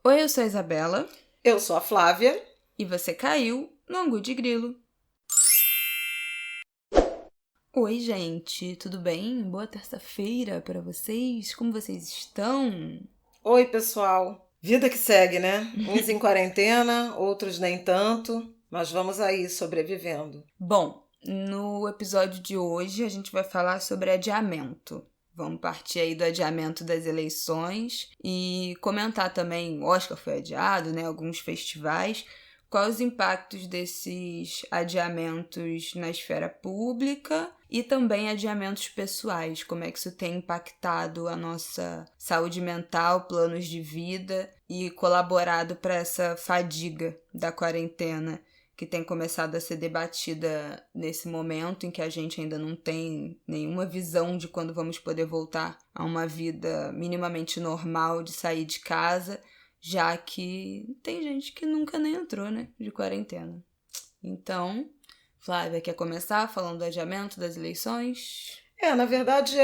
Oi, eu sou a Isabela. Eu sou a Flávia. E você caiu no Angu de Grilo. Oi, gente, tudo bem? Boa terça-feira para vocês. Como vocês estão? Oi, pessoal. Vida que segue, né? Uns em quarentena, outros nem tanto, mas vamos aí, sobrevivendo. Bom, no episódio de hoje a gente vai falar sobre adiamento. Vamos partir aí do adiamento das eleições e comentar também, o Oscar foi adiado, né? Alguns festivais. Quais os impactos desses adiamentos na esfera pública e também adiamentos pessoais, como é que isso tem impactado a nossa saúde mental, planos de vida e colaborado para essa fadiga da quarentena que tem começado a ser debatida nesse momento em que a gente ainda não tem nenhuma visão de quando vamos poder voltar a uma vida minimamente normal de sair de casa, já que tem gente que nunca nem entrou, né, de quarentena. Então, Flávia, quer começar falando do adiamento das eleições? Na verdade,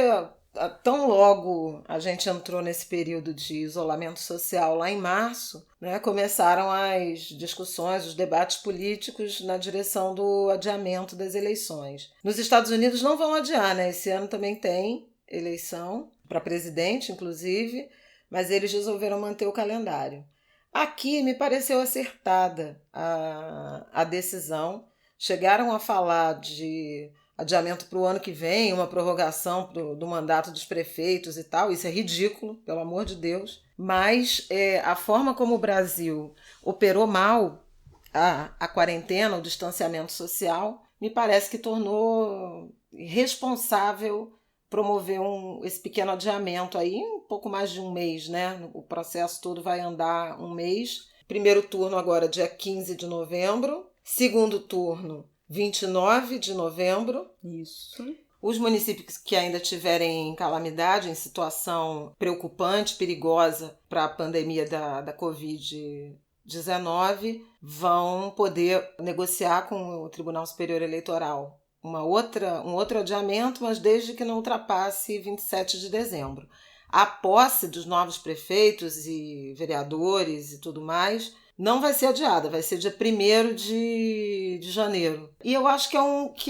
tão logo a gente entrou nesse período de isolamento social lá em março, né, começaram as discussões, os debates políticos na direção do adiamento das eleições. Nos Estados Unidos não vão adiar, né? Esse ano também tem eleição, para presidente, inclusive, mas eles resolveram manter o calendário. Aqui me pareceu acertada a decisão. Chegaram a falar de adiamento para o ano que vem, uma prorrogação do mandato dos prefeitos e tal. Isso é ridículo, pelo amor de Deus. Mas a forma como o Brasil operou mal a quarentena, o distanciamento social, me parece que tornou irresponsável promover esse pequeno adiamento aí, um pouco mais de um mês, né? O processo todo vai andar um mês. Primeiro turno agora, dia 15 de novembro. Segundo turno, 29 de novembro. Isso. Os municípios que ainda tiverem calamidade, em situação preocupante, perigosa para a pandemia da Covid-19, vão poder negociar com o Tribunal Superior Eleitoral um outro adiamento, mas desde que não ultrapasse 27 de dezembro. A posse dos novos prefeitos e vereadores e tudo mais não vai ser adiada, vai ser dia 1º de janeiro. E eu acho que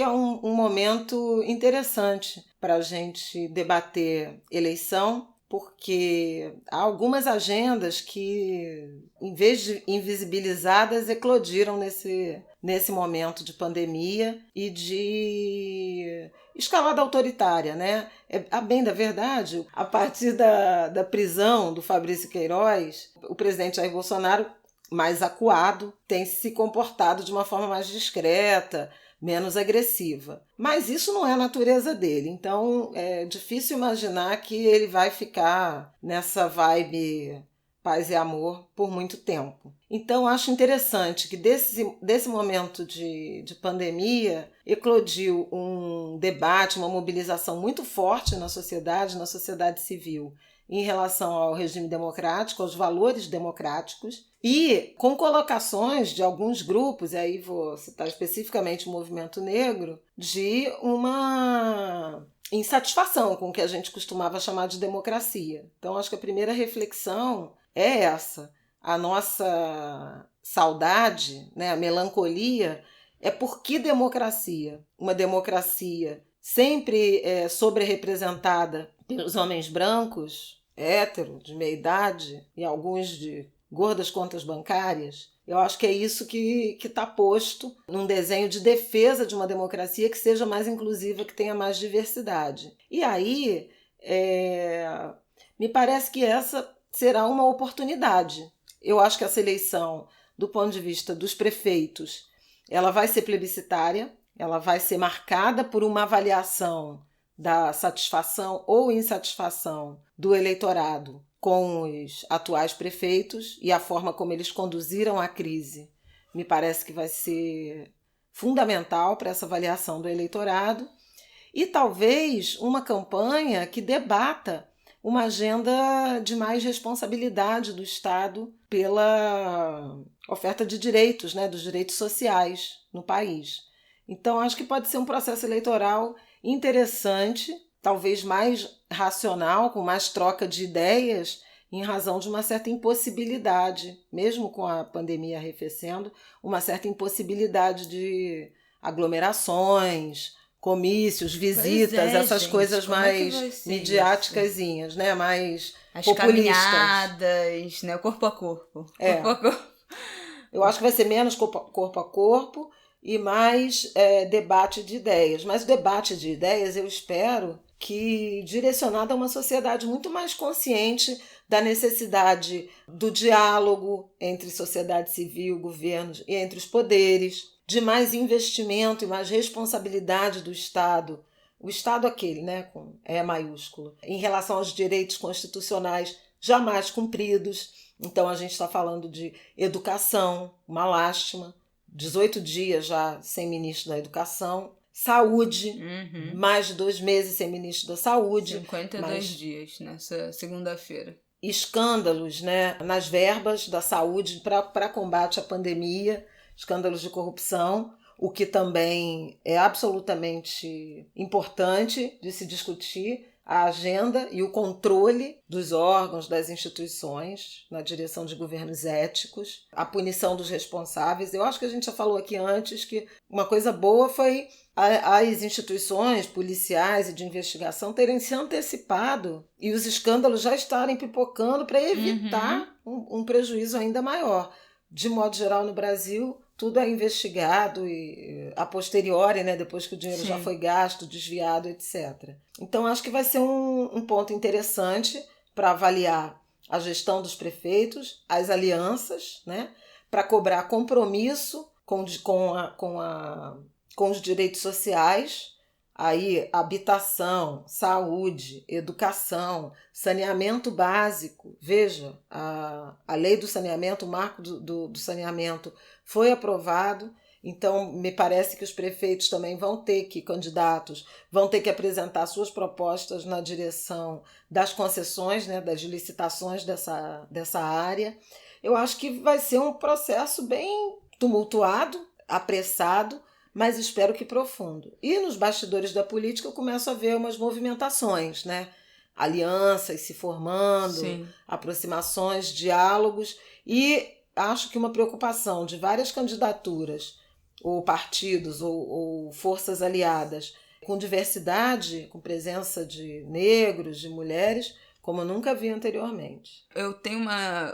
é um momento interessante para a gente debater eleição, porque há algumas agendas que, em vez de invisibilizadas, eclodiram nesse momento de pandemia e de escalada autoritária, né? A bem da verdade, a partir da prisão do Fabrício Queiroz, o presidente Jair Bolsonaro, mais acuado, tem se comportado de uma forma mais discreta, menos agressiva. Mas isso não é a natureza dele, então é difícil imaginar que ele vai ficar nessa vibe paz e amor por muito tempo. Então acho interessante que desse momento de pandemia eclodiu um debate, uma mobilização muito forte na sociedade civil, em relação ao regime democrático, aos valores democráticos, e com colocações de alguns grupos, e aí vou citar especificamente o movimento negro, de uma insatisfação com o que a gente costumava chamar de democracia. Então acho que a primeira reflexão é essa. A nossa saudade, né, a melancolia, é por que democracia? Uma democracia sempre sobre-representada pelos homens brancos, hétero, de meia idade, e alguns de gordas contas bancárias. Eu acho que é isso que está posto num desenho de defesa de uma democracia que seja mais inclusiva, que tenha mais diversidade. E aí, me parece que essa será uma oportunidade. Eu acho que essa eleição, do ponto de vista dos prefeitos, ela vai ser plebiscitária, ela vai ser marcada por uma avaliação da satisfação ou insatisfação do eleitorado com os atuais prefeitos e a forma como eles conduziram a crise. Me parece que vai ser fundamental para essa avaliação do eleitorado e talvez uma campanha que debata uma agenda de mais responsabilidade do Estado pela oferta de direitos, né, dos direitos sociais no país. Então, acho que pode ser um processo eleitoral interessante, talvez mais racional, com mais troca de ideias em razão de uma certa impossibilidade, mesmo com a pandemia arrefecendo, uma certa impossibilidade de aglomerações, comícios, visitas, essas gente, coisas mais midiáticasinhas, né? Mais as populistas. caminhadas, né? Corpo a corpo. Corpo a corpo. Eu acho que vai ser menos corpo a corpo e mais debate de ideias. Mas o debate de ideias, eu espero que direcionado a uma sociedade muito mais consciente da necessidade do diálogo entre sociedade civil, governos e entre os poderes, de mais investimento e mais responsabilidade do Estado, o Estado aquele, né, com E maiúsculo, em relação aos direitos constitucionais jamais cumpridos. Então a gente está falando de educação, uma lástima, 18 dias já sem ministro da Educação, saúde, mais de 2 meses sem ministro da Saúde. 52 dias nessa segunda-feira. Escândalos, né, nas verbas da saúde para combate à pandemia, escândalos de corrupção, o que também é absolutamente importante de se discutir, a agenda e o controle dos órgãos, das instituições, na direção de governos éticos, a punição dos responsáveis. Eu acho que a gente já falou aqui antes que uma coisa boa foi as instituições policiais e de investigação terem se antecipado e os escândalos já estarem pipocando para evitar um prejuízo ainda maior. De modo geral, no Brasil, tudo é investigado e a posteriori, né, depois que o dinheiro já foi gasto, desviado, etc. Então, acho que vai ser um ponto interessante para avaliar a gestão dos prefeitos, as alianças, né, para cobrar compromisso com os direitos sociais, aí habitação, saúde, educação, saneamento básico. Veja, a lei do saneamento, o marco do saneamento foi aprovado, então me parece que os prefeitos também candidatos vão ter que apresentar suas propostas na direção das concessões, né, das licitações dessa área. Eu acho que vai ser um processo bem tumultuado, apressado, mas espero que profundo. E nos bastidores da política eu começo a ver umas movimentações, né? Alianças se formando, aproximações, diálogos, e acho que uma preocupação de várias candidaturas, ou partidos, ou forças aliadas, com diversidade, com presença de negros, de mulheres, como eu nunca vi anteriormente. Eu tenho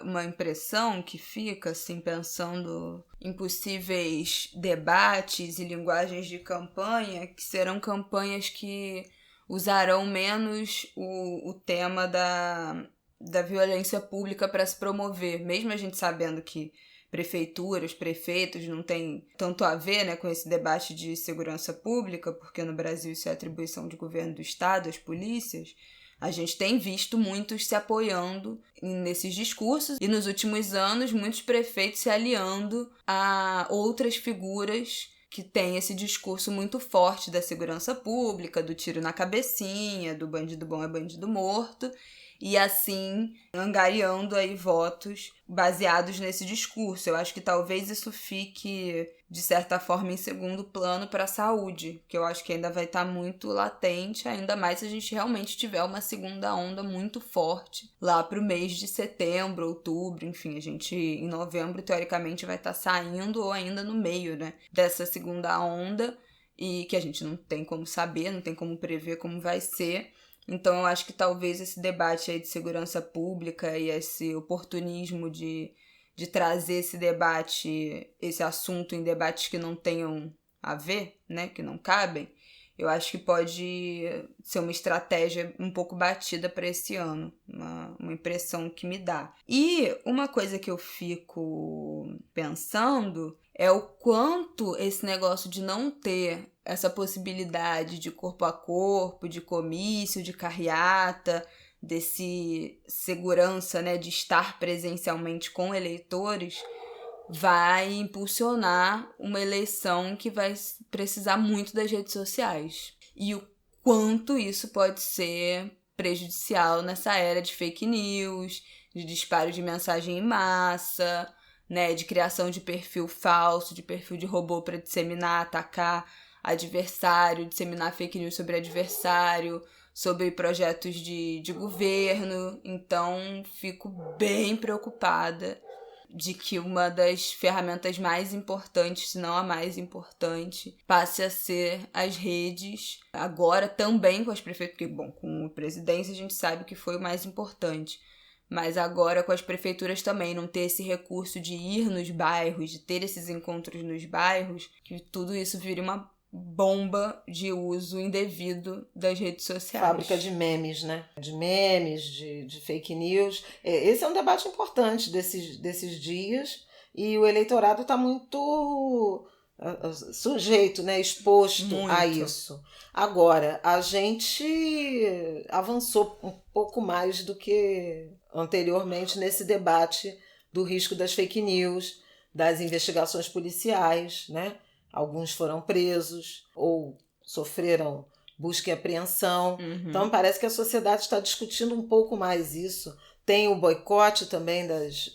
uma impressão que fica, assim, pensando em possíveis debates e linguagens de campanha, que serão campanhas que usarão menos o tema da violência pública para se promover, mesmo a gente sabendo que prefeituras, prefeitos não tem tanto a ver, né, com esse debate de segurança pública, porque no Brasil isso é atribuição de governo do Estado, as polícias. A gente tem visto muitos se apoiando nesses discursos e nos últimos anos muitos prefeitos se aliando a outras figuras que têm esse discurso muito forte da segurança pública, do tiro na cabecinha, do bandido bom é bandido morto, e assim angariando aí votos baseados nesse discurso. Eu acho que talvez isso fique, de certa forma, em segundo plano para a saúde, que eu acho que ainda vai estar muito latente, ainda mais se a gente realmente tiver uma segunda onda muito forte lá para o mês de setembro, outubro, enfim, a gente em novembro teoricamente vai estar saindo ou ainda no meio, né, dessa segunda onda, e que a gente não tem como saber, não tem como prever como vai ser. Então eu acho que talvez esse debate aí de segurança pública e esse oportunismo de trazer esse debate, esse assunto em debates que não tenham a ver, né, que não cabem, eu acho que pode ser uma estratégia um pouco batida para esse ano, uma impressão que me dá. E uma coisa que eu fico pensando é o quanto esse negócio de não ter essa possibilidade de corpo a corpo, de comício, de carreata, desse segurança, né, de estar presencialmente com eleitores, vai impulsionar uma eleição que vai precisar muito das redes sociais. E o quanto isso pode ser prejudicial nessa era de fake news, de disparo de mensagem em massa, né, de criação de perfil falso, de perfil de robô para disseminar, atacar adversário, disseminar fake news sobre adversário, sobre projetos de governo. Então, fico bem preocupada de que uma das ferramentas mais importantes, se não a mais importante, passe a ser as redes. Agora também com as prefeituras, porque, bom, com a presidência a gente sabe que foi o mais importante. Mas agora com as prefeituras também, não ter esse recurso de ir nos bairros, de ter esses encontros nos bairros, que tudo isso vire uma bomba de uso indevido das redes sociais. Fábrica de memes, né? De memes, de fake news. Esse é um debate importante desses dias e o eleitorado está muito sujeito, né? Exposto Muito. a isso. Agora, a gente avançou um pouco mais do que anteriormente nesse debate do risco das fake news, das investigações policiais, né? Alguns foram presos ou sofreram busca e apreensão. Então, parece que a sociedade está discutindo um pouco mais isso. Tem o boicote também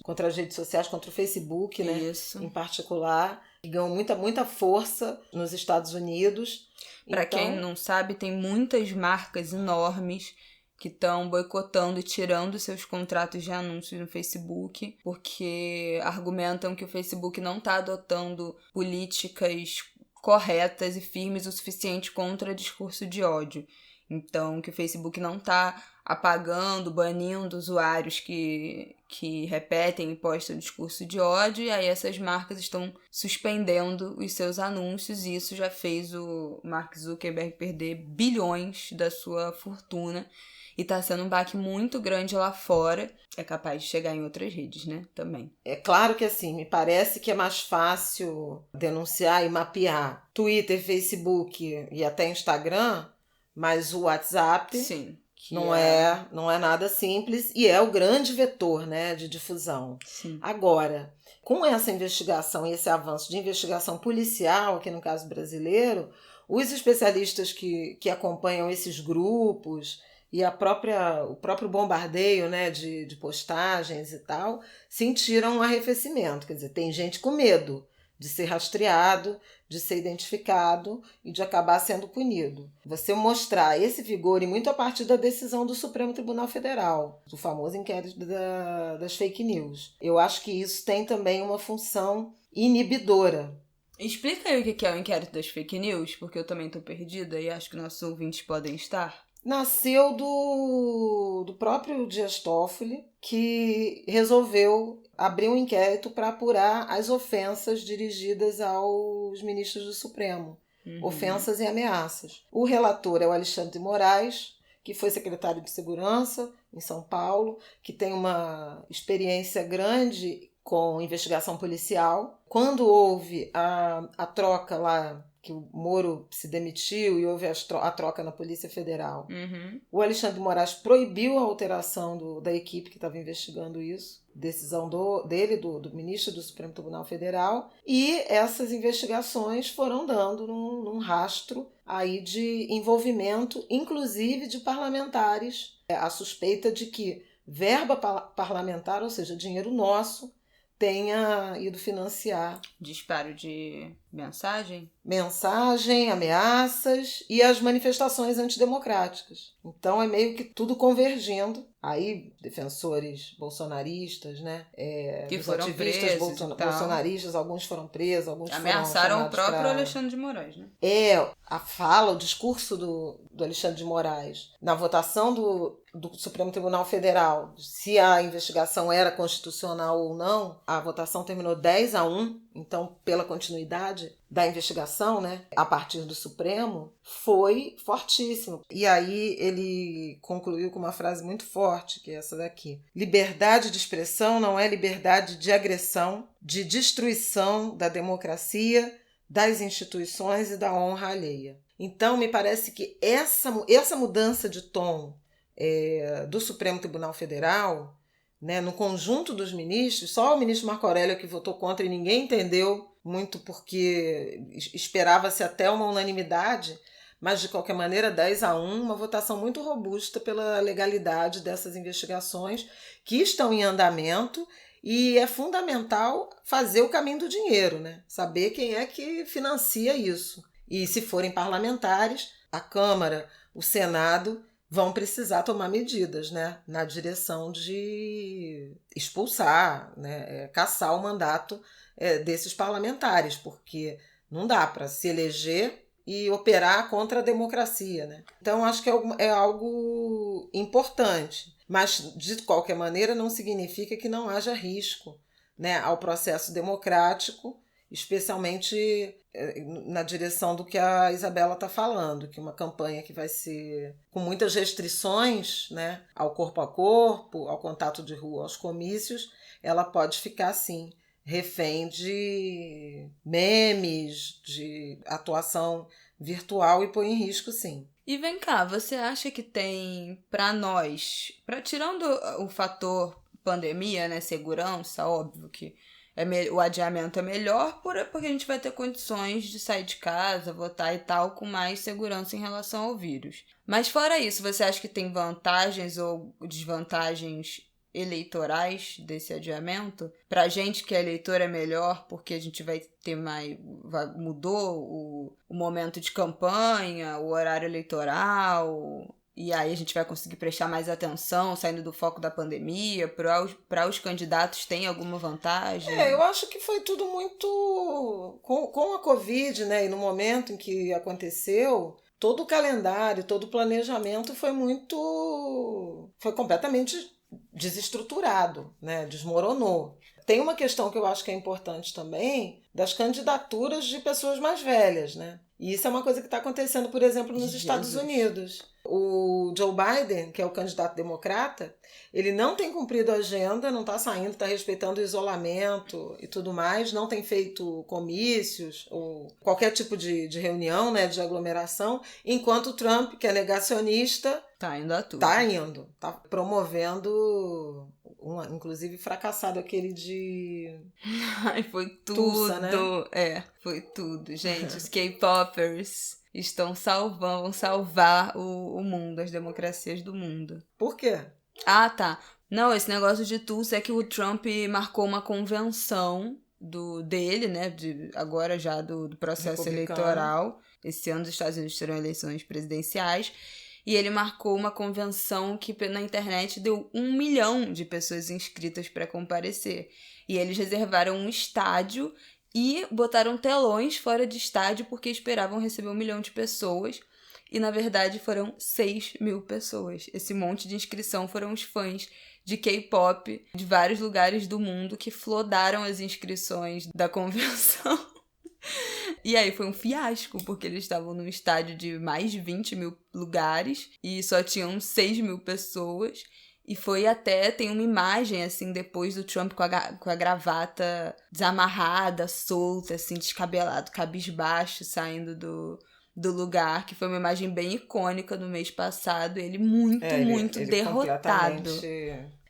contra as redes sociais, contra o Facebook, né? Isso. Em particular, que ganhou muita força nos Estados Unidos. Para quem não sabe, tem muitas marcas enormes que estão boicotando e tirando seus contratos de anúncios no Facebook, porque argumentam que o Facebook não está adotando políticas corretas e firmes o suficiente contra discurso de ódio. Então, que o Facebook não está apagando, banindo usuários que repetem e postam discurso de ódio, e aí essas marcas estão suspendendo os seus anúncios, e isso já fez o Mark Zuckerberg perder bilhões da sua fortuna. E tá sendo um baque muito grande lá fora. É capaz de chegar em outras redes, né? Também. É claro que assim, me parece que é mais fácil denunciar e mapear Twitter, Facebook e até Instagram, mas o WhatsApp Sim, não é nada simples e é o grande vetor, né, de difusão. Sim. Agora, com essa investigação e esse avanço de investigação policial, aqui no caso brasileiro, os especialistas que acompanham esses grupos e o próprio bombardeio, né, de postagens e tal, sentiram um arrefecimento. Quer dizer, tem gente com medo de ser rastreado, de ser identificado e de acabar sendo punido. Você mostrar esse vigor, e muito a partir da decisão do Supremo Tribunal Federal, do famoso inquérito das fake news. Eu acho que isso tem também uma função inibidora. Explica aí o que é o inquérito das fake news, porque eu também estou perdida e acho que nossos ouvintes podem estar. Nasceu do próprio Dias Toffoli, que resolveu abrir um inquérito para apurar as ofensas dirigidas aos ministros do Supremo. Ofensas e ameaças. O relator é o Alexandre de Moraes, que foi secretário de Segurança em São Paulo, que tem uma experiência grande com investigação policial. Quando houve a troca lá, que o Moro se demitiu e houve a troca na Polícia Federal, o Alexandre de Moraes proibiu a alteração da equipe que estava investigando isso, decisão do ministro do Supremo Tribunal Federal, e essas investigações foram dando num rastro aí de envolvimento, inclusive de parlamentares. A suspeita de que verba parlamentar, ou seja, dinheiro nosso, tenha ido financiar disparo de mensagem, ameaças e as manifestações antidemocráticas. Então é meio que tudo convergindo. Aí defensores bolsonaristas, né? Que dos foram ativistas presos bolsonaristas, alguns foram presos, alguns ameaçaram foram o próprio Alexandre de Moraes, né? A fala, o discurso do Alexandre de Moraes na votação do Supremo Tribunal Federal, se a investigação era constitucional ou não, a votação terminou 10-1, então pela continuidade da investigação, né, a partir do Supremo, foi fortíssimo. E aí ele concluiu com uma frase muito forte, que é essa daqui: liberdade de expressão não é liberdade de agressão, de destruição da democracia, das instituições e da honra alheia. Então, me parece que essa mudança de tom do Supremo Tribunal Federal, né, no conjunto dos ministros, só o ministro Marco Aurélio que votou contra e ninguém entendeu muito, porque esperava-se até uma unanimidade, mas de qualquer maneira 10-1, uma votação muito robusta pela legalidade dessas investigações que estão em andamento. E é fundamental fazer o caminho do dinheiro, né? Saber quem é que financia isso. E se forem parlamentares, a Câmara, o Senado vão precisar tomar medidas, né, na direção de expulsar, né, cassar o mandato desses parlamentares, porque não dá para se eleger e operar contra a democracia, né? Então, acho que é algo importante, mas, de qualquer maneira, não significa que não haja risco, né, ao processo democrático, especialmente na direção do que a Isabela está falando, que uma campanha que vai ser com muitas restrições, né, ao corpo a corpo, ao contato de rua, aos comícios, ela pode ficar, assim, refém de memes, de atuação virtual e põe em risco, sim. E vem cá, você acha que tem para nós, tirando o fator pandemia, né, segurança, óbvio que o adiamento é melhor porque a gente vai ter condições de sair de casa, votar e tal, com mais segurança em relação ao vírus. Mas fora isso, você acha que tem vantagens ou desvantagens eleitorais desse adiamento? Pra gente que é eleitor é melhor porque a gente vai ter mais... mudou o momento de campanha, o horário eleitoral... E aí a gente vai conseguir prestar mais atenção, saindo do foco da pandemia. Para os candidatos, tem alguma vantagem? Eu acho que foi tudo muito... Com a Covid, né, e no momento em que aconteceu, todo o calendário, todo o planejamento foi completamente desestruturado, né, desmoronou. Tem uma questão que eu acho que é importante também, das candidaturas de pessoas mais velhas, né? E isso é uma coisa que está acontecendo, por exemplo, nos Estados Unidos. O Joe Biden, que é o candidato democrata, ele não tem cumprido a agenda, não está saindo, está respeitando o isolamento e tudo mais, não tem feito comícios ou qualquer tipo de reunião, né, de aglomeração, enquanto o Trump, que é negacionista, tá indo a tudo. Tá promovendo... inclusive fracassado aquele de... Ai, foi tudo. Tulsa, né? Foi tudo. Gente, os K-popers vão salvar o mundo, as democracias do mundo. Por quê? Ah, tá. Não, esse negócio de Tulsa é que o Trump marcou uma convenção dele, né? Agora já do processo eleitoral. Esse ano os Estados Unidos terão eleições presidenciais. E ele marcou uma convenção que na internet deu 1 milhão de pessoas inscritas para comparecer. E eles reservaram um estádio e botaram telões fora de estádio porque esperavam receber 1 milhão de pessoas. E, na verdade, foram 6 mil pessoas. Esse monte de inscrição foram os fãs de K-pop de vários lugares do mundo que flodaram as inscrições da convenção. E aí foi um fiasco, porque eles estavam num estádio de mais de 20 mil lugares e só tinham 6 mil pessoas. E tem uma imagem, assim, depois do Trump com a gravata desamarrada, solta, assim, descabelado, cabisbaixo, saindo do lugar, que foi uma imagem bem icônica no mês passado. Ele muito derrotado.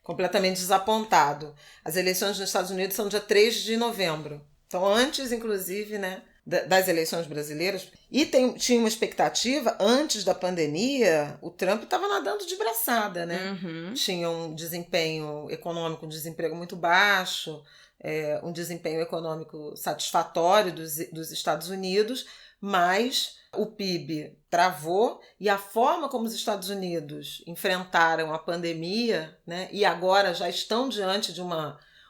Completamente desapontado. As eleições nos Estados Unidos são dia 3 de novembro. Então, antes, inclusive, né, das eleições brasileiras. E tinha uma expectativa, antes da pandemia, o Trump estava nadando de braçada, né? Uhum. Tinha um desempenho econômico, um desemprego muito baixo, um desempenho econômico satisfatório dos Estados Unidos, mas o PIB travou e a forma como os Estados Unidos enfrentaram a pandemia, né, e agora já estão diante de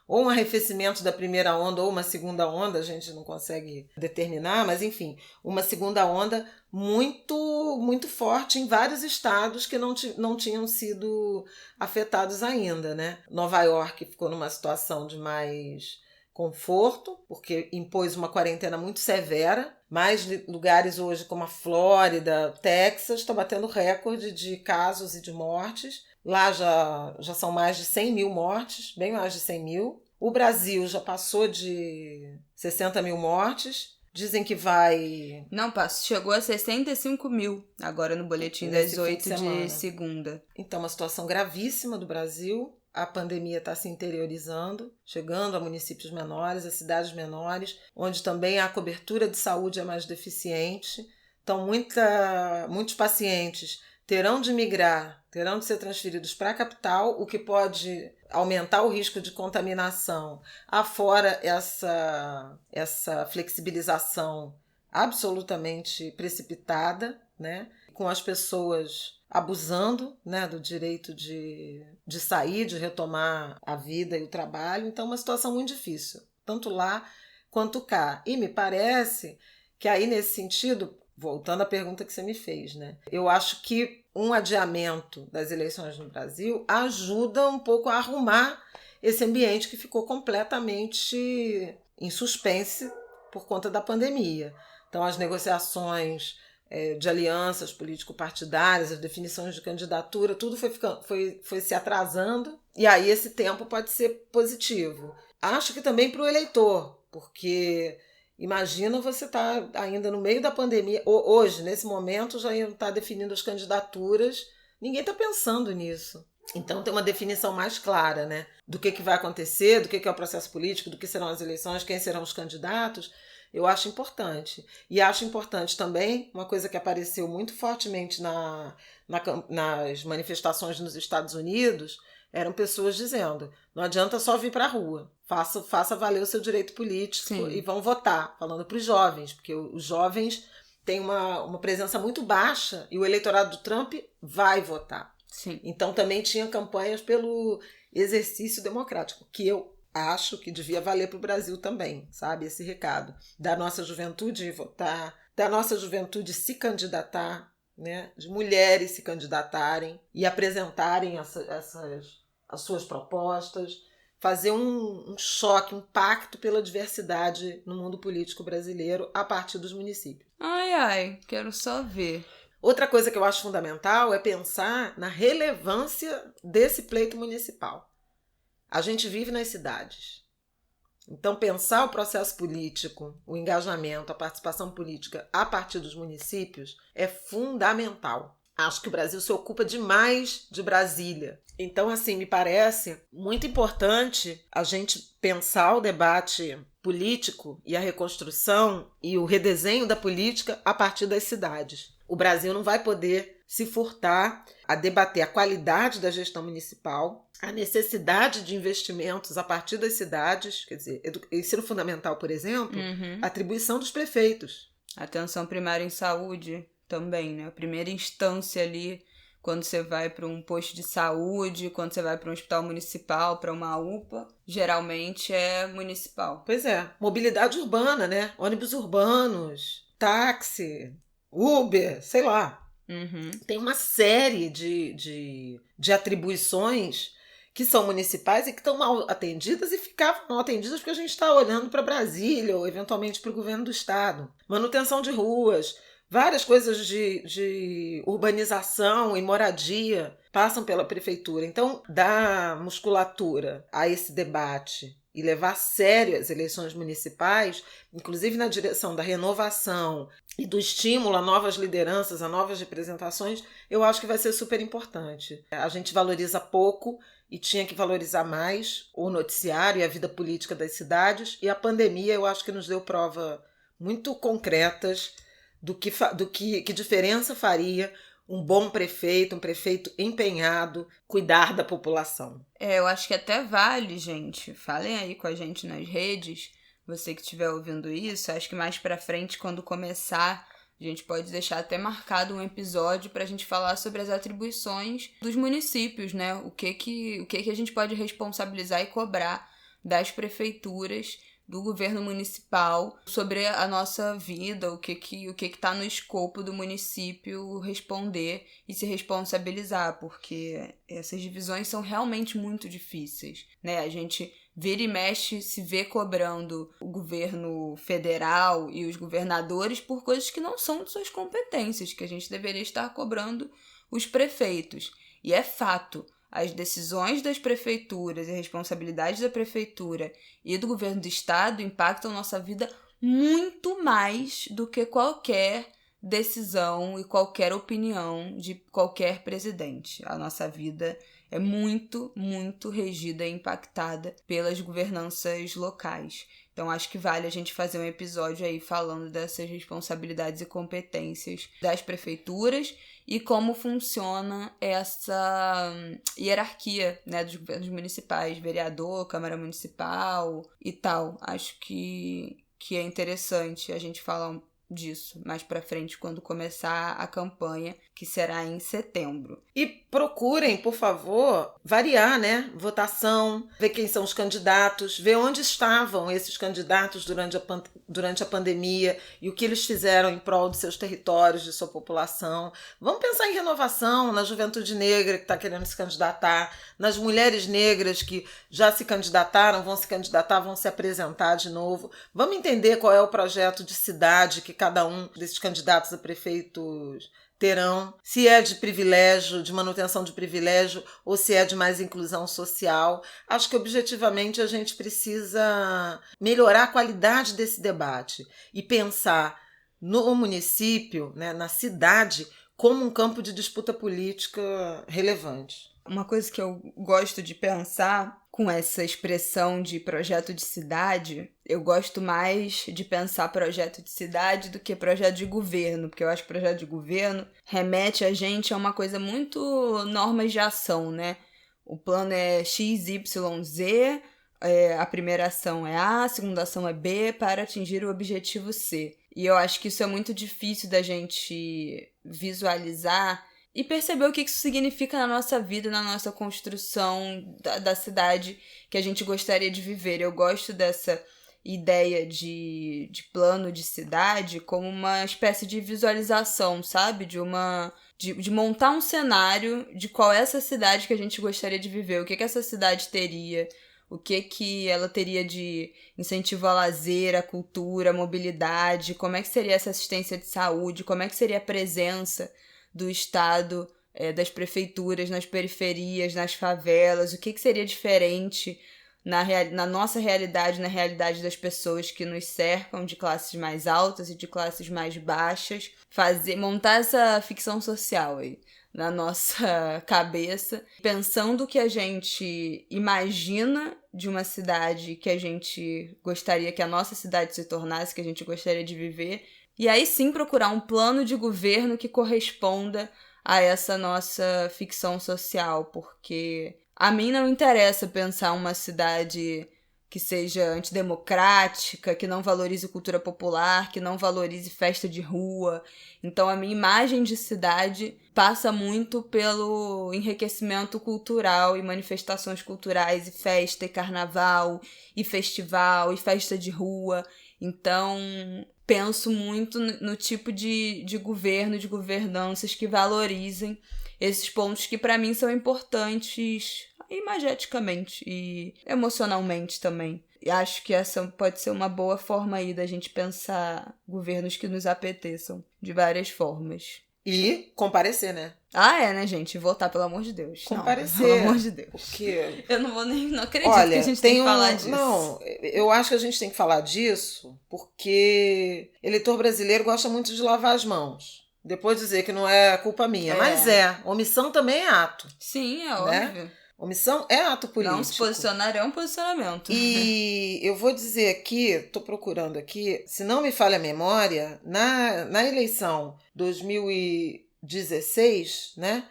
ou um arrefecimento da primeira onda ou uma segunda onda, a gente não consegue determinar, mas enfim, uma segunda onda muito, muito forte em vários estados que não tinham sido afetados ainda, né? Nova York ficou numa situação de mais conforto, porque impôs uma quarentena muito severa. Mais lugares hoje, como a Flórida, Texas, estão batendo recorde de casos e de mortes. Lá já são mais de 100 mil mortes, bem mais de 100 mil. O Brasil já passou de 60 mil mortes. Dizem que vai... Não, chegou a 65 mil agora no boletim das 8 de segunda. Então, uma situação gravíssima do Brasil. A pandemia está se interiorizando, chegando a municípios menores, a cidades menores, onde também a cobertura de saúde é mais deficiente. Então, muitos pacientes terão de migrar, terão de ser transferidos para a capital, o que pode aumentar o risco de contaminação. Afora essa flexibilização absolutamente precipitada, né? Com as pessoas abusando, né, do direito de sair, de retomar a vida e o trabalho. Então, uma situação muito difícil, tanto lá quanto cá. E me parece que aí, nesse sentido, voltando à pergunta que você me fez, né, eu acho que um adiamento das eleições no Brasil ajuda um pouco a arrumar esse ambiente que ficou completamente em suspense por conta da pandemia. Então, as negociações de alianças político-partidárias, as definições de candidatura, tudo foi se atrasando, e aí esse tempo pode ser positivo. Acho que também para o eleitor, porque imagina você estar ainda no meio da pandemia, hoje, nesse momento, já está definindo as candidaturas, ninguém está pensando nisso. Então tem uma definição mais clara, né, do que vai acontecer, do que é o processo político, do que serão as eleições, quem serão os candidatos. Eu acho importante. E acho importante também uma coisa que apareceu muito fortemente nas manifestações nos Estados Unidos, eram pessoas dizendo, não adianta só vir para a rua, faça valer o seu direito político. Sim. E vão votar, falando para os jovens, porque os jovens têm uma presença muito baixa e o eleitorado do Trump vai votar. Sim. Então também tinha campanhas pelo exercício democrático, que eu acho que devia valer para o Brasil também, sabe? Esse recado da nossa juventude votar, da nossa juventude se candidatar, né? De mulheres se candidatarem e apresentarem as suas propostas, fazer um choque, um pacto pela diversidade no mundo político brasileiro a partir dos municípios. Ai, quero só ver. Outra coisa que eu acho fundamental é pensar na relevância desse pleito municipal. A gente vive nas cidades. Então, pensar o processo político, o engajamento, a participação política a partir dos municípios é fundamental. Acho que o Brasil se ocupa demais de Brasília. Então, assim, me parece muito importante a gente pensar o debate político e a reconstrução e o redesenho da política a partir das cidades. O Brasil não vai poder se furtar a debater a qualidade da gestão municipal, a necessidade de investimentos a partir das cidades, quer dizer, ensino fundamental, por exemplo, a atribuição dos prefeitos. Atenção primária em saúde também, né? A primeira instância ali, quando você vai para um posto de saúde, quando você vai para um hospital municipal, para uma UPA, geralmente é municipal. Pois é. Mobilidade urbana, né? Ônibus urbanos, táxi, Uber, sei lá. Tem uma série de atribuições que são municipais e que estão mal atendidas e ficavam mal atendidas porque a gente está olhando para Brasília ou eventualmente para o governo do estado. Manutenção de ruas, várias coisas de urbanização e moradia passam pela prefeitura. Então, dar musculatura a esse debate e levar a sério as eleições municipais, inclusive na direção da renovação e do estímulo a novas lideranças, a novas representações, eu acho que vai ser super importante. A gente valoriza pouco e tinha que valorizar mais o noticiário e a vida política das cidades, e a pandemia eu acho que nos deu prova muito concretas do que diferença faria um bom prefeito, um prefeito empenhado, cuidar da população. Eu acho que até vale, gente. Falem aí com a gente nas redes, você que estiver ouvindo isso. Acho que mais pra frente, quando começar, a gente pode deixar até marcado um episódio pra gente falar sobre as atribuições dos municípios, né? O que a gente pode responsabilizar e cobrar das prefeituras, do governo municipal, sobre a nossa vida, o que tá no escopo do município responder e se responsabilizar, porque essas divisões são realmente muito difíceis, né? A gente vira e mexe, se vê cobrando o governo federal e os governadores por coisas que não são de suas competências, que a gente deveria estar cobrando os prefeitos. E é fato, as decisões das prefeituras e a responsabilidade da prefeitura e do governo do estado impactam nossa vida muito mais do que qualquer decisão e qualquer opinião de qualquer presidente. A nossa vida é muito, muito regida e impactada pelas governanças locais. Então, acho que vale a gente fazer um episódio aí falando dessas responsabilidades e competências das prefeituras e como funciona essa hierarquia, né, dos governos municipais, vereador, Câmara Municipal e tal. Acho que é interessante a gente falar disso mais pra frente, quando começar a campanha, que será em setembro. E procurem, por favor, variar, né? Votação, ver quem são os candidatos, ver onde estavam esses candidatos durante a pandemia e o que eles fizeram em prol de seus territórios, de sua população. Vamos pensar em renovação, na juventude negra que está querendo se candidatar, nas mulheres negras que já se candidataram, vão se candidatar, vão se apresentar de novo. Vamos entender qual é o projeto de cidade que cada um desses candidatos a prefeitos terão, se é de privilégio, de manutenção de privilégio, ou se é de mais inclusão social. Acho que objetivamente a gente precisa melhorar a qualidade desse debate e pensar no município, né, na cidade, como um campo de disputa política relevante. Uma coisa que eu gosto de pensar com essa expressão de projeto de cidade, eu gosto mais de pensar projeto de cidade do que projeto de governo, porque eu acho que projeto de governo remete a gente a uma coisa muito normas de ação, né? O plano é X, Y, Z, a primeira ação é A, a segunda ação é B, para atingir o objetivo C. E eu acho que isso é muito difícil da gente visualizar e perceber o que isso significa na nossa vida, na nossa construção da cidade que a gente gostaria de viver. Eu gosto dessa ideia de plano de cidade como uma espécie de visualização, sabe? De montar um cenário de qual é essa cidade que a gente gostaria de viver, o que essa cidade teria, o que ela teria de incentivo ao lazer, à cultura, à mobilidade, como é que seria essa assistência de saúde, como é que seria a presença do Estado, das prefeituras, nas periferias, nas favelas, o que seria diferente na nossa realidade, na realidade das pessoas que nos cercam, de classes mais altas e de classes mais baixas, montar essa ficção social aí na nossa cabeça, pensando o que a gente imagina de uma cidade que a gente gostaria que a nossa cidade se tornasse, que a gente gostaria de viver. E aí sim procurar um plano de governo que corresponda a essa nossa ficção social, porque a mim não interessa pensar uma cidade que seja antidemocrática, que não valorize cultura popular, que não valorize festa de rua. Então a minha imagem de cidade passa muito pelo enriquecimento cultural e manifestações culturais, e festa, e carnaval, e festival, e festa de rua. Então penso muito no tipo de governo, de governanças que valorizem esses pontos que para mim são importantes imageticamente e emocionalmente também. E acho que essa pode ser uma boa forma aí da gente pensar governos que nos apeteçam de várias formas. E comparecer, né? Né, gente? Votar, pelo amor de Deus. Comparecer. Não, pelo amor de Deus. Porque... Eu não acredito que a gente tem que falar disso. Não, eu acho que a gente tem que falar disso porque eleitor brasileiro gosta muito de lavar as mãos. Depois dizer que não é culpa minha. Mas omissão também é ato. Sim, é né? óbvio. Omissão é ato político. Não se posicionar é um posicionamento. E eu vou dizer aqui, estou procurando aqui, se não me falha a memória, na eleição 2016, né,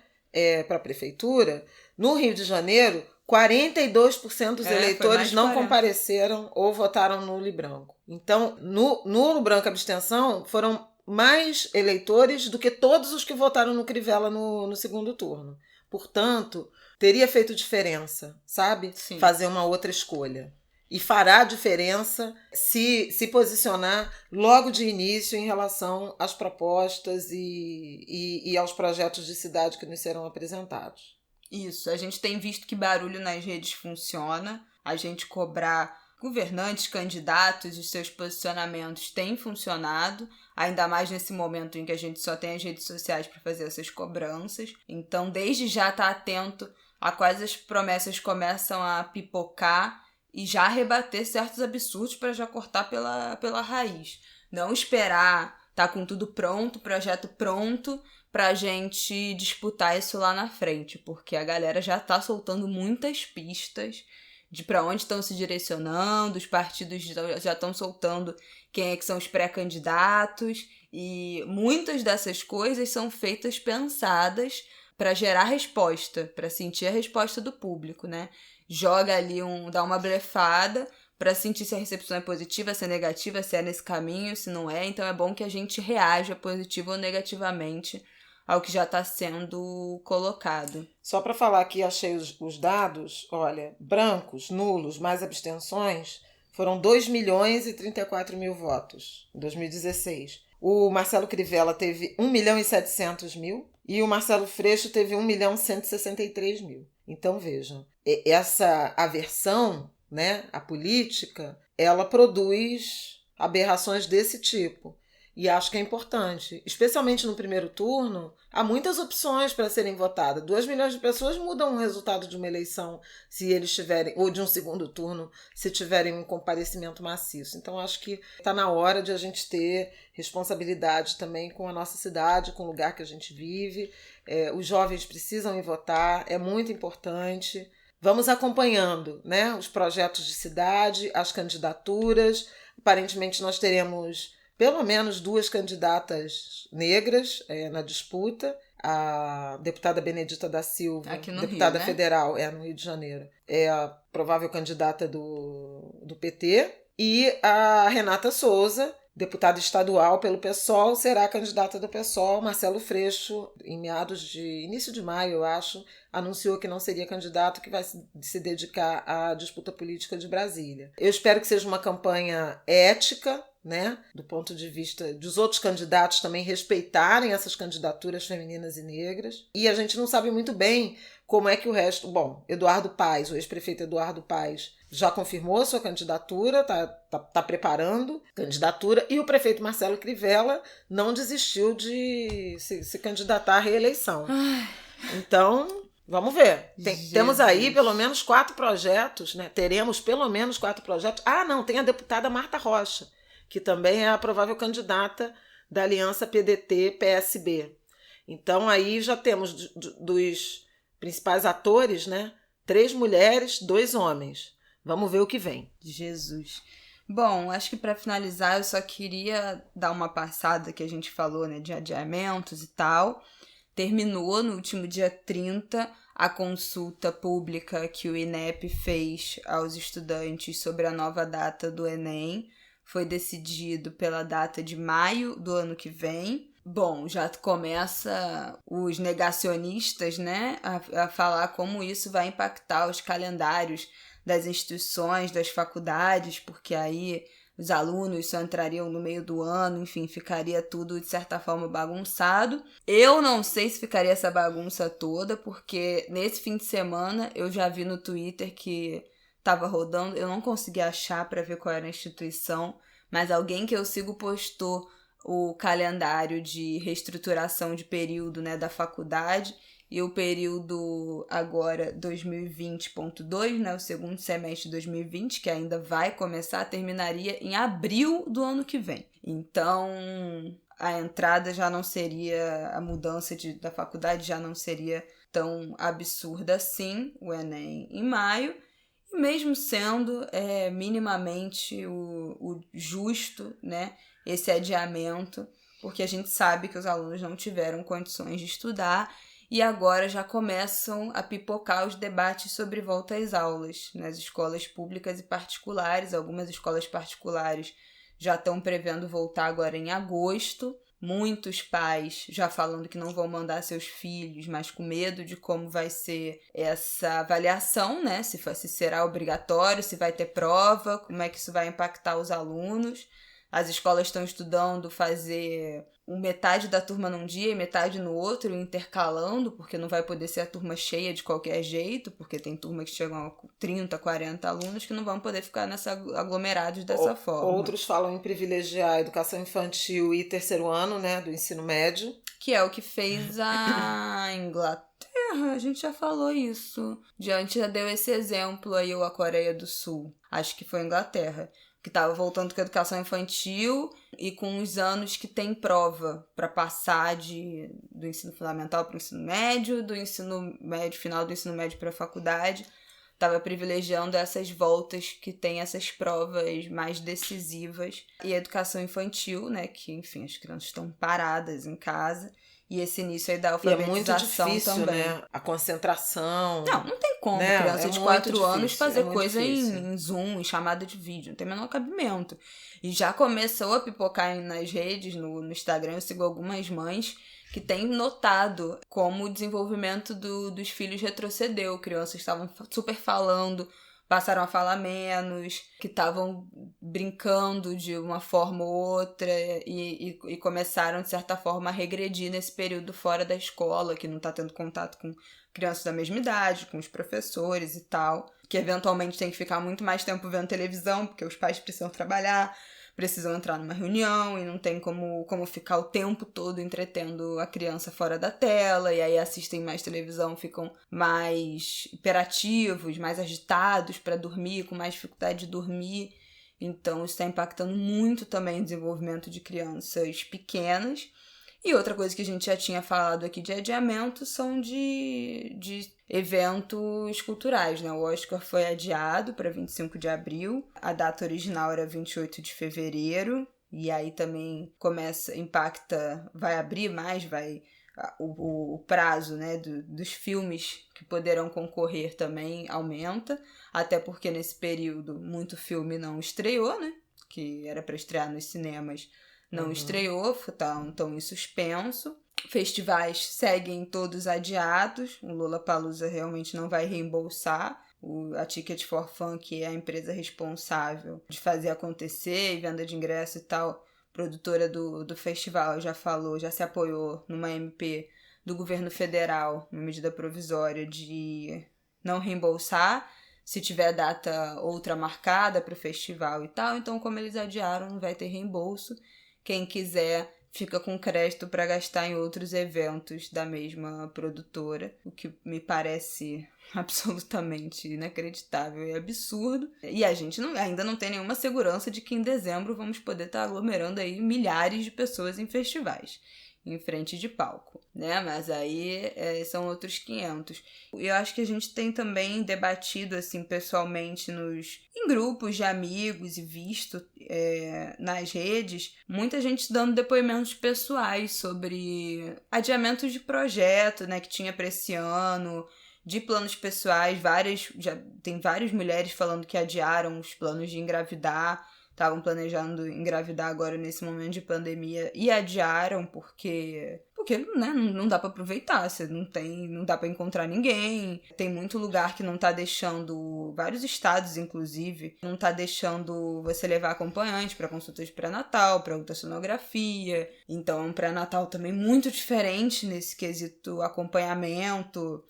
para a prefeitura, no Rio de Janeiro, 42% dos eleitores não compareceram ou votaram nulo e branco. Então, nulo, branco e abstenção foram mais eleitores do que todos os que votaram no Crivella no segundo turno. Portanto, teria feito diferença, sabe? Sim. Fazer uma outra escolha. E fará diferença se posicionar logo de início em relação às propostas e aos projetos de cidade que nos serão apresentados. Isso, a gente tem visto que barulho nas redes funciona, a gente cobrar governantes, candidatos e seus posicionamentos tem funcionado, ainda mais nesse momento em que a gente só tem as redes sociais para fazer essas cobranças. Então, desde já estar atento a quais as promessas começam a pipocar e já rebater certos absurdos para já cortar pela raiz. Não esperar estar com tudo pronto, projeto pronto, para a gente disputar isso lá na frente, porque a galera já está soltando muitas pistas de para onde estão se direcionando, os partidos já estão soltando quem é que são os pré-candidatos, e muitas dessas coisas são feitas pensadas para gerar resposta, para sentir a resposta do público, né? Joga ali dá uma blefada para sentir se a recepção é positiva, se é negativa, se é nesse caminho, se não é. Então é bom que a gente reaja positivo ou negativamente ao que já está sendo colocado. Só para falar que achei os dados, olha, brancos, nulos, mais abstenções, foram 2.034.000 votos em 2016. O Marcelo Crivella teve 1.700.000 e o Marcelo Freixo teve 1.163.000. Então vejam, essa aversão, né, à política, ela produz aberrações desse tipo. E acho que é importante, especialmente no primeiro turno, há muitas opções para serem votadas. 2 milhões de pessoas mudam o resultado de uma eleição se eles tiverem, ou de um segundo turno, se tiverem um comparecimento maciço. Então acho que está na hora de a gente ter responsabilidade também com a nossa cidade, com o lugar que a gente vive. Os jovens precisam ir votar, é muito importante. Vamos acompanhando, né, os projetos de cidade, as candidaturas. Aparentemente nós teremos pelo menos 2 candidatas negras na disputa. A deputada Benedita da Silva, deputada Rio, né? federal, no Rio de Janeiro, é a provável candidata do PT. E a Renata Souza, deputada estadual pelo PSOL, será a candidata do PSOL. Marcelo Freixo, em início de maio, eu acho, anunciou que não seria candidato, que vai se dedicar à disputa política de Brasília. Eu espero que seja uma campanha ética, né, do ponto de vista dos outros candidatos também respeitarem essas candidaturas femininas e negras. E a gente não sabe muito bem como é que o resto... Bom, Eduardo Paes, o ex-prefeito Eduardo Paes, já confirmou a sua candidatura, tá preparando candidatura, e o prefeito Marcelo Crivella não desistiu de se candidatar à reeleição. Então, vamos ver. Temos aí pelo menos 4 projetos, né? Teremos pelo menos 4 projetos. Não, tem a deputada Marta Rocha, que também é a provável candidata da aliança PDT-PSB. Então, aí já temos dos principais atores, né? 3 mulheres, 2 homens. Vamos ver o que vem. Jesus. Bom, acho que para finalizar eu só queria dar uma passada que a gente falou, né, de adiamentos e tal. Terminou no último dia 30 a consulta pública que o INEP fez aos estudantes sobre a nova data do Enem. Foi decidido pela data de maio do ano que vem. Bom, já começa os negacionistas, né, a falar como isso vai impactar os calendários das instituições, das faculdades, porque aí os alunos só entrariam no meio do ano, enfim, ficaria tudo de certa forma bagunçado. Eu não sei se ficaria essa bagunça toda, porque nesse fim de semana eu já vi no Twitter que estava rodando, eu não consegui achar para ver qual era a instituição, mas alguém que eu sigo postou o calendário de reestruturação de período, né, da faculdade, e o período agora 2020.2, né, o segundo semestre de 2020, que ainda vai começar, terminaria em abril do ano que vem. Então, a entrada já não seria, a mudança da faculdade já não seria tão absurda assim, o Enem em maio, e mesmo sendo minimamente o justo, né, esse adiamento, porque a gente sabe que os alunos não tiveram condições de estudar. E agora já começam a pipocar os debates sobre volta às aulas nas escolas públicas e particulares. Algumas escolas particulares já estão prevendo voltar agora em agosto. Muitos pais já falando que não vão mandar seus filhos, mas com medo de como vai ser essa avaliação, né? Se será obrigatório, se vai ter prova, como é que isso vai impactar os alunos. As escolas estão estudando fazer metade da turma num dia e metade no outro, intercalando, porque não vai poder ser a turma cheia de qualquer jeito, porque tem turma que chegam a 30, 40 alunos que não vão poder ficar aglomerados dessa forma. Outros falam em privilegiar a educação infantil e terceiro ano, né, do ensino médio. Que é o que fez a Inglaterra, a gente já falou isso. A gente já deu esse exemplo aí, a Coreia do Sul. Acho que foi a Inglaterra, que estava voltando com a educação infantil e com os anos que tem prova para passar do ensino fundamental para o ensino médio, do ensino médio, final do ensino médio para a faculdade. Estava privilegiando essas voltas que tem essas provas mais decisivas. E a educação infantil, né, que, enfim, as crianças estão paradas em casa. E esse início aí da E é alfabetização muito difícil, também. né? A concentração. Não tem como né? criança de muito 4 anos difícil, fazer muito coisa difícil. em Zoom, em chamada de vídeo. Não tem o menor cabimento. E já começou a pipocar nas redes, no Instagram, eu sigo algumas mães que têm notado como o desenvolvimento dos filhos retrocedeu. Crianças estavam super falando, passaram a falar menos, que estavam brincando de uma forma ou outra e começaram, de certa forma, a regredir nesse período fora da escola, que não está tendo contato com crianças da mesma idade, com os professores e tal, que eventualmente tem que ficar muito mais tempo vendo televisão, porque os pais precisam trabalhar, precisam entrar numa reunião e não tem como ficar o tempo todo entretendo a criança fora da tela, e aí assistem mais televisão, ficam mais hiperativos, mais agitados para dormir, com mais dificuldade de dormir. Então isso está impactando muito também o desenvolvimento de crianças pequenas. E outra coisa que a gente já tinha falado aqui de adiamento são de eventos culturais, né? O Oscar foi adiado para 25 de abril, a data original era 28 de fevereiro, e aí também vai abrir mais, o prazo, né, dos filmes que poderão concorrer também aumenta, até porque nesse período muito filme não estreou, né? Que era para estrear nos cinemas. Não estreou, estão em suspenso. Festivais seguem todos adiados. O Lollapalooza realmente não vai reembolsar. A Ticket for Fun, que é a empresa responsável de fazer acontecer e venda de ingresso e tal, produtora do festival, já se apoiou numa MP do governo federal, uma medida provisória de não reembolsar se tiver data outra marcada para o festival e tal. Então, como eles adiaram, não vai ter reembolso. Quem quiser fica com crédito para gastar em outros eventos da mesma produtora, o que me parece absolutamente inacreditável e absurdo. E a gente ainda não tem nenhuma segurança de que em dezembro vamos poder estar aglomerando aí milhares de pessoas em festivais, em frente de palco, né? Mas aí são outros 500. Eu acho que a gente tem também debatido, assim, pessoalmente em grupos de amigos e visto nas redes, muita gente dando depoimentos pessoais sobre adiamentos de projeto, né, que tinha para esse ano, de planos pessoais. Tem várias mulheres falando que adiaram os planos de engravidar, estavam planejando engravidar agora nesse momento de pandemia e adiaram porque né, não dá para aproveitar, você não dá para encontrar ninguém, tem muito lugar que não tá deixando, vários estados inclusive, não tá deixando você levar acompanhante para consultas de pré-natal, para ultrassonografia, então é um pré-natal também muito diferente nesse quesito acompanhamento.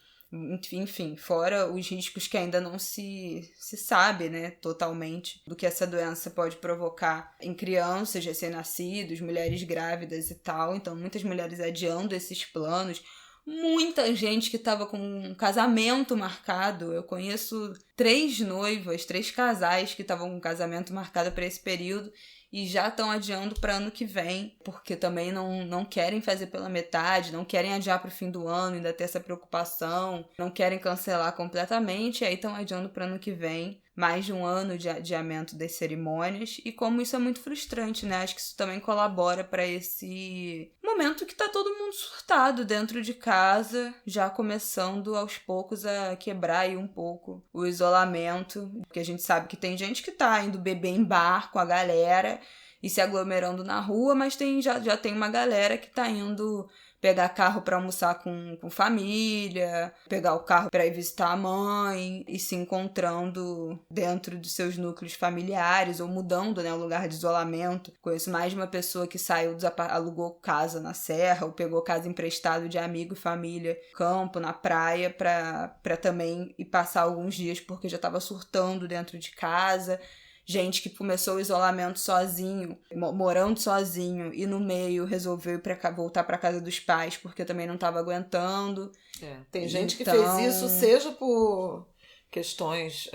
Enfim, fora os riscos que ainda não se sabe, né, totalmente, do que essa doença pode provocar em crianças, recém-nascidos, mulheres grávidas e tal. Então, muitas mulheres adiando esses planos. Muita gente que estava com um casamento marcado. Eu conheço 3 noivas, 3 casais que estavam com um casamento marcado para esse período e já estão adiando para ano que vem, porque também não querem fazer pela metade, não querem adiar para o fim do ano, ainda ter essa preocupação, não querem cancelar completamente, e aí estão adiando para ano que vem, mais de um ano de adiamento das cerimônias, e como isso é muito frustrante, né? Acho que isso também colabora para esse momento que tá todo mundo surtado dentro de casa, já começando aos poucos a quebrar aí um pouco o isolamento, porque a gente sabe que tem gente que tá indo beber em bar com a galera e se aglomerando na rua, mas já tem uma galera que tá indo pegar carro para almoçar com família, pegar o carro para ir visitar a mãe e se encontrando dentro de seus núcleos familiares ou mudando, né, o lugar de isolamento. Conheço mais de uma pessoa que saiu, alugou casa na serra ou pegou casa emprestado de amigo e família, campo, na praia, para também ir passar alguns dias porque já estava surtando dentro de casa. Gente que começou o isolamento sozinho, morando sozinho, e no meio resolveu voltar para casa dos pais porque também não estava aguentando. Tem gente que fez isso, seja por questões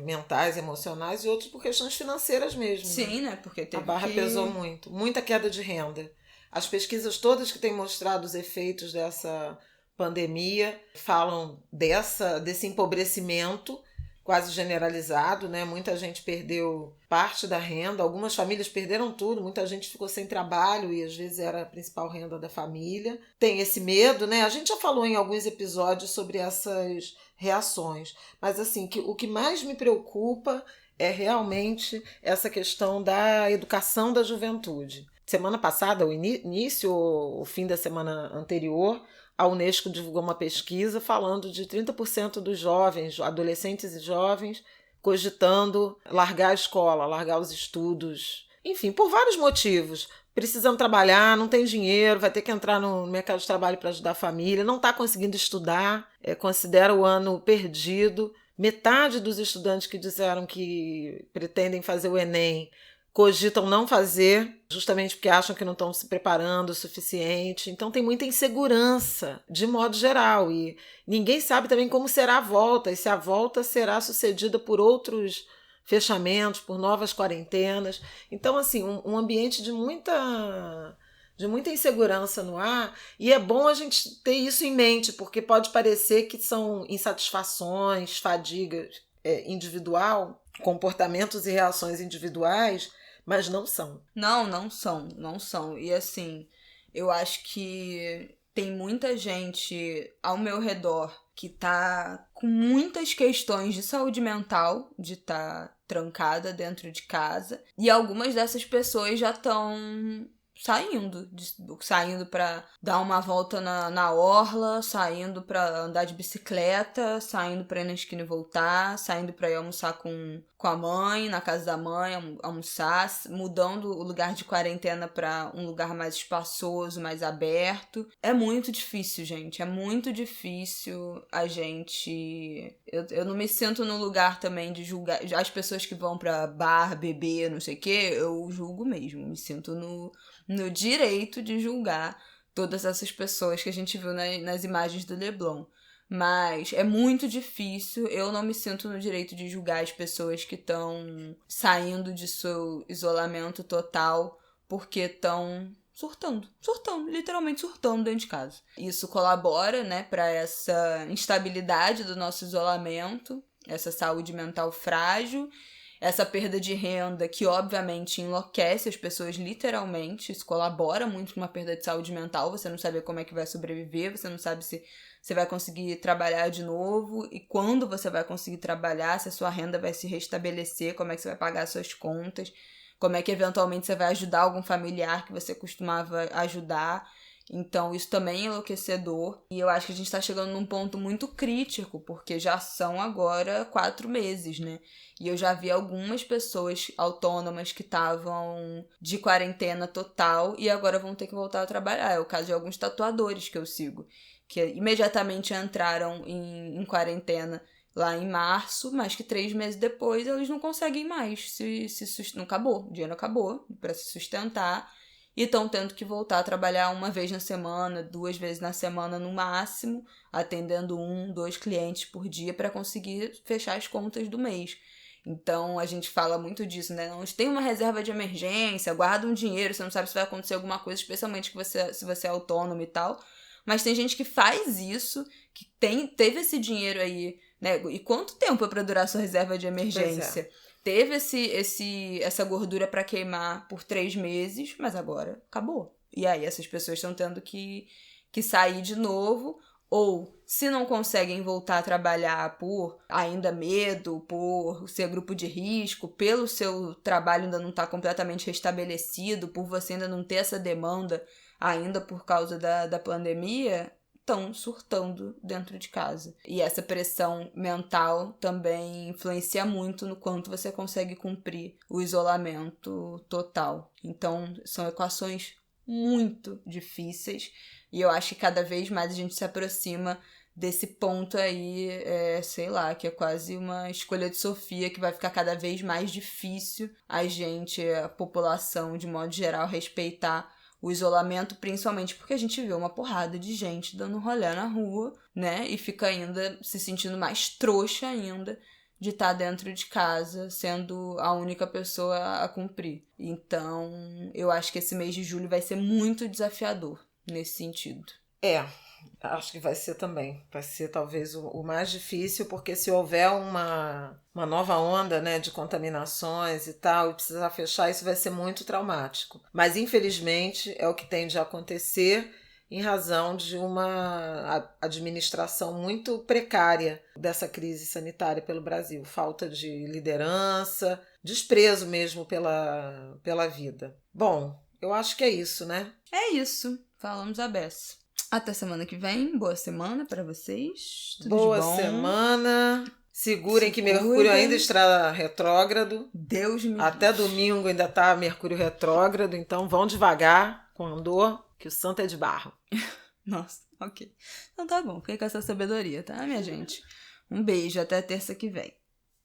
mentais, emocionais, e outros por questões financeiras mesmo. Sim, né? Porque a barra pesou muito. Muita queda de renda. As pesquisas todas que têm mostrado os efeitos dessa pandemia falam desse empobrecimento quase generalizado, né? Muita gente perdeu parte da renda, algumas famílias perderam tudo, muita gente ficou sem trabalho e às vezes era a principal renda da família. Tem esse medo, né? A gente já falou em alguns episódios sobre essas reações, mas assim, o que mais me preocupa é realmente essa questão da educação da juventude. Semana passada, o fim da semana anterior, a Unesco divulgou uma pesquisa falando de 30% dos jovens, adolescentes e jovens, cogitando largar a escola, largar os estudos. Enfim, por vários motivos. Precisando trabalhar, não tem dinheiro, vai ter que entrar no mercado de trabalho para ajudar a família, não está conseguindo estudar, considera o ano perdido. Metade dos estudantes que disseram que pretendem fazer o Enem cogitam não fazer, justamente porque acham que não estão se preparando o suficiente. Então tem muita insegurança, de modo geral, e ninguém sabe também como será a volta, e se a volta será sucedida por outros fechamentos, por novas quarentenas. Então, assim, um ambiente de muita insegurança no ar, e é bom a gente ter isso em mente, porque pode parecer que são insatisfações, fadiga individual, comportamentos e reações individuais, mas não são. Não são. E assim, eu acho que tem muita gente ao meu redor que tá com muitas questões de saúde mental, de tá trancada dentro de casa, e algumas dessas pessoas já estão saindo para dar uma volta na orla, saindo para andar de bicicleta, saindo para ir na esquina e voltar, saindo para ir almoçar com a mãe, na casa da mãe, almoçar, mudando o lugar de quarentena para um lugar mais espaçoso, mais aberto. É muito difícil, gente, é muito difícil a gente... Eu não me sinto no lugar também de julgar as pessoas que vão pra bar, beber, não sei o quê, eu julgo mesmo, me sinto no direito de julgar todas essas pessoas que a gente viu nas imagens do Leblon. Mas é muito difícil, eu não me sinto no direito de julgar as pessoas que estão saindo de seu isolamento total porque estão surtando, literalmente surtando dentro de casa. Isso colabora, né, para essa instabilidade do nosso isolamento, essa saúde mental frágil, essa perda de renda que obviamente enlouquece as pessoas literalmente, isso colabora muito com uma perda de saúde mental, você não sabe como é que vai sobreviver, você não sabe se você vai conseguir trabalhar de novo e quando você vai conseguir trabalhar, se a sua renda vai se restabelecer, como é que você vai pagar as suas contas, como é que eventualmente você vai ajudar algum familiar que você costumava ajudar. Então isso também é enlouquecedor e eu acho que a gente tá chegando num ponto muito crítico, porque já são agora 4 meses, né? E eu já vi algumas pessoas autônomas que estavam de quarentena total e agora vão ter que voltar a trabalhar. É o caso de alguns tatuadores que eu sigo, que imediatamente entraram em quarentena lá em março, mas que 3 meses depois eles não conseguem mais não acabou, o dinheiro acabou para se sustentar e estão tendo que voltar a trabalhar uma vez na semana, 2 vezes na semana no máximo, atendendo 1, 2 clientes por dia para conseguir fechar as contas do mês. Então a gente fala muito disso, né? Não tem uma reserva de emergência, guarda um dinheiro, você não sabe se vai acontecer alguma coisa, especialmente se você é autônomo e tal. Mas tem gente que faz isso, que teve esse dinheiro aí, né? E quanto tempo é pra durar sua reserva de emergência? Teve essa gordura pra queimar por 3 meses, mas agora acabou. E aí essas pessoas estão tendo que sair de novo, ou se não conseguem voltar a trabalhar por ainda medo, por ser grupo de risco, pelo seu trabalho ainda não estar completamente restabelecido, por você ainda não ter essa demanda ainda por causa da pandemia, estão surtando dentro de casa. E essa pressão mental também influencia muito no quanto você consegue cumprir o isolamento total. Então, são equações muito difíceis e eu acho que cada vez mais a gente se aproxima desse ponto aí, sei lá, que é quase uma escolha de Sofia, que vai ficar cada vez mais difícil a população, de modo geral, respeitar o isolamento, principalmente porque a gente vê uma porrada de gente dando rolê na rua, né? E fica ainda se sentindo mais trouxa ainda de estar dentro de casa, sendo a única pessoa a cumprir. Então, eu acho que esse mês de julho vai ser muito desafiador nesse sentido. Acho que vai ser também. Vai ser talvez o mais difícil, porque se houver uma nova onda, né, de contaminações e tal, e precisar fechar, isso vai ser muito traumático. Mas, infelizmente, é o que tem de acontecer em razão de uma administração muito precária dessa crise sanitária pelo Brasil. Falta de liderança, desprezo mesmo pela vida. Bom, eu acho que é isso, né? É isso. Falamos a beça. Até semana que vem. Boa semana para vocês. Tudo Boa de bom. semana. Segurem Se que cuidem. Mercúrio ainda está retrógrado. Deus me Até livre. domingo ainda está Mercúrio retrógrado. Então vão devagar com andor, que o santo é de barro. Nossa, ok. Então tá bom. Fiquei com essa sabedoria, tá, minha gente? Um beijo. Até terça que vem.